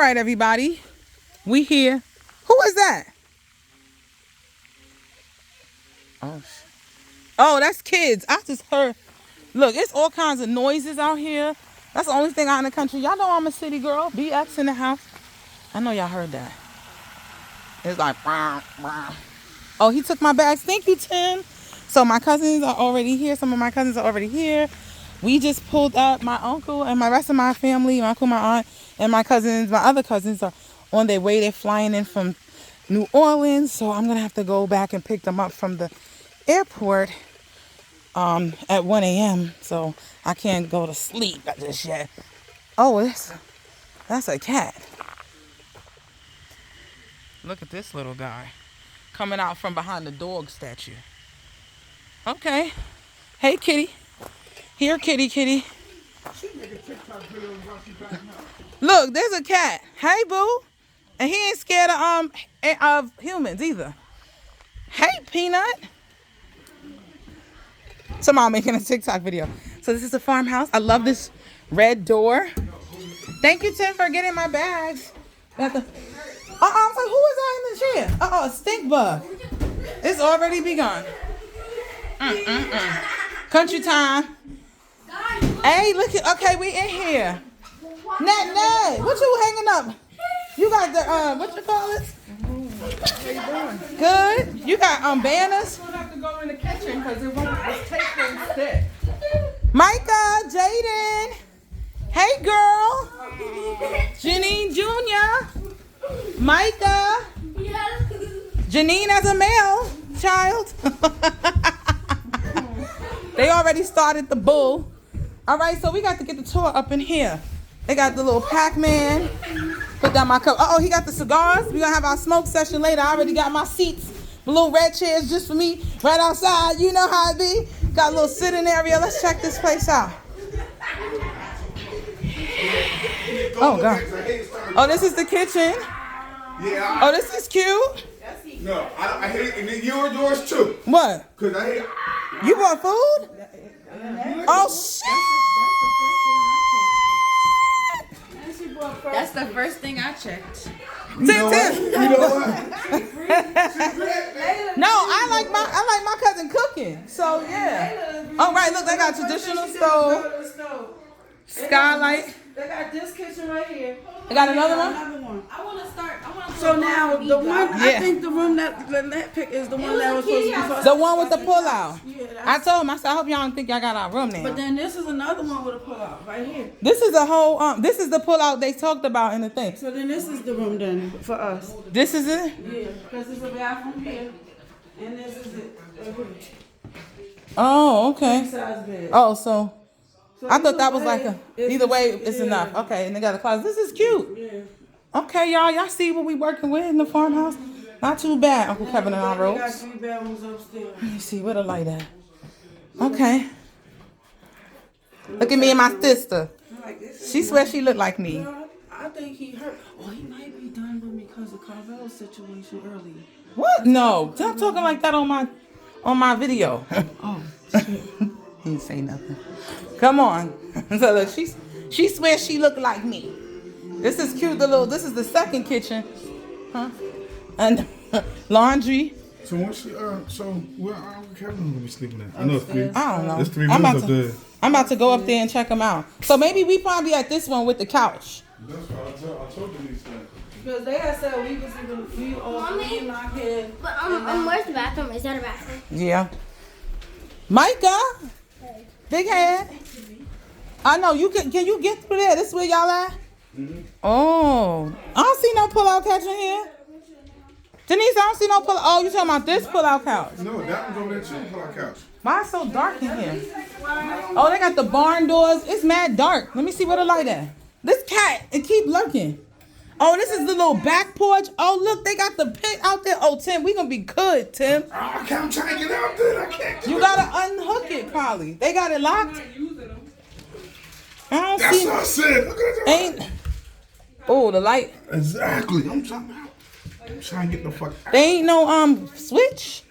right, everybody. We here. Who is that? Oh, that's kids. I just heard. Look, it's all kinds of noises out here. That's the only thing out in the country. Y'all know I'm a city girl. BX in the house. I know y'all heard that. It's like, bah, bah. Oh, he took my bags. Thank you, Tim. So my cousins are already here. Some of my cousins are already here. We just pulled up. My uncle and my rest of my family, my uncle, my aunt, and my cousins, my other cousins are on their way. They're flying in from New Orleans. So I'm going to have to go back and pick them up from the airport at 1 a.m. So I can't go to sleep just yet. Oh, that's a cat. Look at this little guy coming out from behind the dog statue. Okay. Hey, kitty. Here, kitty, kitty. Look, there's a cat. Hey, boo. And he ain't scared of humans either. Hey, Peanut. Somebody making a TikTok video. So this is a farmhouse. I love this red door. Thank you, Tim, for getting my bags. I was like, who is that in the chair? A stink bug. It's already begun. Country time. Hey, look at, okay, we in here. Nat, what you hanging up? You got the, what you call it? Good. You got banners? We'll have to go in the kitchen because it won't take instead. Micah, Jaden. Hey, girl. Janine Jr. Micah. Janine as a male child. They already started the bull. All right, so we got to get the tour up in here. They got the little Pac-Man. Put down my cup. Uh-oh, he got the cigars. We're going to have our smoke session later. I already got my seats. The little red chairs just for me right outside. You know how it be. Got a little sitting area. Let's check this place out. Oh, God. Oh, this is the kitchen. Yeah. Oh, this is cute. No, I hate it. And then yours too. What? Because I hate it. You bought food? Oh, shit. That's the first thing I checked. You know what? No, I like my cousin cooking. So yeah. All right, look, they got traditional stove. Skylight. They got this kitchen right here. They got another one? Another one. I want to start. So now the one, I Yeah. think the room that Lynette picked is the one that was supposed to be first. The one with the pull-out. Yeah, I told him, I said, I hope y'all don't think y'all got our room but now. then this is another one with a pull-out right here. This is a whole, this is the pull-out they talked about in the thing. So then this is the room then for us. This is it? Yeah, because there's a bathroom here, and this is it. Oh, okay. Size bed. Oh, so I thought that was like it's either way, just- it's yeah. enough. Okay, and they got a closet. This is cute. Yeah. Okay, y'all see what we working with in the farmhouse? Not too bad, Uncle Kevin and I We got wrote. 3 bedrooms upstairs. Let me see, where the light at? Okay. Look at me and my sister. Like, this is She swears she look like me. I think he hurt. Oh, he might be done with me because of Carvel's situation earlier. What? No, stop talking like that on my video. Oh, He didn't say nothing. Come on. So look, she swears she look like me. This is cute. This is the second kitchen, huh? And laundry. So once she, where Kevin gonna be sleeping at? I know it's 3. I don't know. There's 3 I'm rooms about up there. I'm about to go up there and check them out. So maybe we probably at this one with the couch. That's what I told you these things. because they had said we was even Mommy? in our head. But where's the bathroom? Is that a bathroom? Yeah. Micah, big head. I know you can you get through there? This where y'all at? Mm-hmm. Oh, I don't see no pull-out couch in here. Denise, I don't see no pull-out. Oh, you talking about this pull-out couch? No, that one's over there too. Pull out couch. Why it's so dark in here? Oh, they got the barn doors. It's mad dark. Let me see where the light at. This cat, it keep lurking. Oh, this is the little back porch. Oh, look, they got the pit out there. Oh, Tim, we gonna be good, Tim. Oh, I'm trying to get out there. I can't. You gotta unhook it, probably. They got it locked. I don't That's see. what I said. Look at that. Ain't. Oh, the light. Exactly. I'm trying to get the fuck out. They ain't no switch.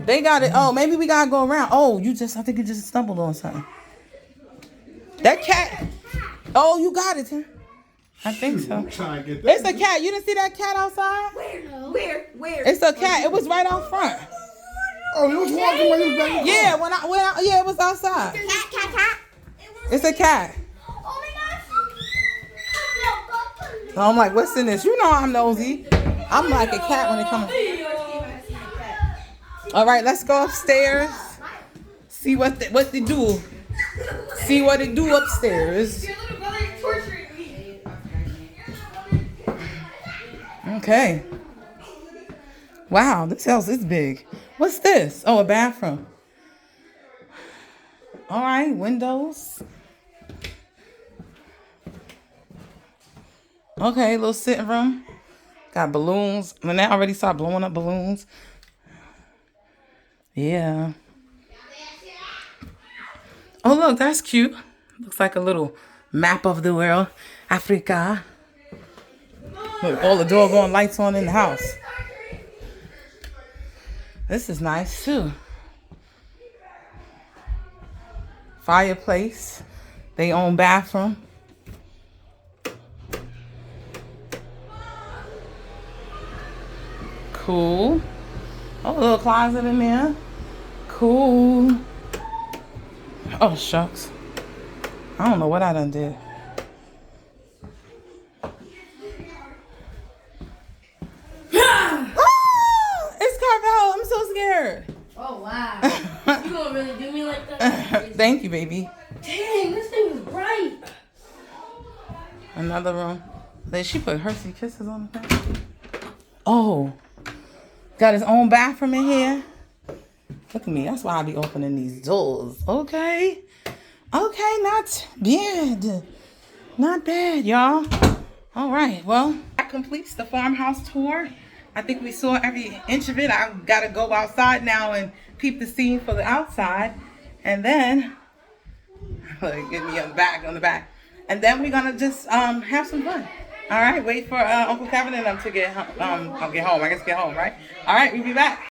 They got it. Oh, maybe we gotta go around. Oh, I think you just stumbled on something. That cat. Oh, you got it, Tim. I think so. I'm trying to get that. It's a cat. You didn't see that cat outside? Where? It's a cat. It was right out front. Oh, he was walking when he was back. Yeah, when I yeah, it was outside. Cat. It's a cat. Oh my gosh. So I'm like, what's in this? You know I'm nosy. I'm like a cat when it comes. All right, let's go upstairs. See what they do. See what they do upstairs. Your little brother is torturing me. Okay. Wow, this house is big. What's this? Oh, a bathroom. All right, windows. Okay, little sitting room. Got balloons. Lynette already started blowing up balloons. Yeah. Oh, look, that's cute. Looks like a little map of the world. Africa. Look, all the doggone lights on in the house. This is nice, too. Fireplace. They own bathroom. Cool. Oh, a little closet in there. Cool. Oh, shucks. I don't know what I done did. Ah, it's Carvel. I'm so scared. Oh wow. You gonna really do me like that? Thank you, baby. Dang, this thing is bright. Another room. Then she put Hershey Kisses on the thing. Oh. Got his own bathroom in here. Look at me. That's why I be opening these doors. Okay. Okay, not bad. Not bad, y'all. All right. Well, that completes the farmhouse tour. I think we saw every inch of it. I got to go outside now and peep the scene for the outside. And then, get me on the back. And then we're going to just have some fun. All right. Wait for Uncle Kevin and them to get home. I guess get home, right? All right. We'll be back.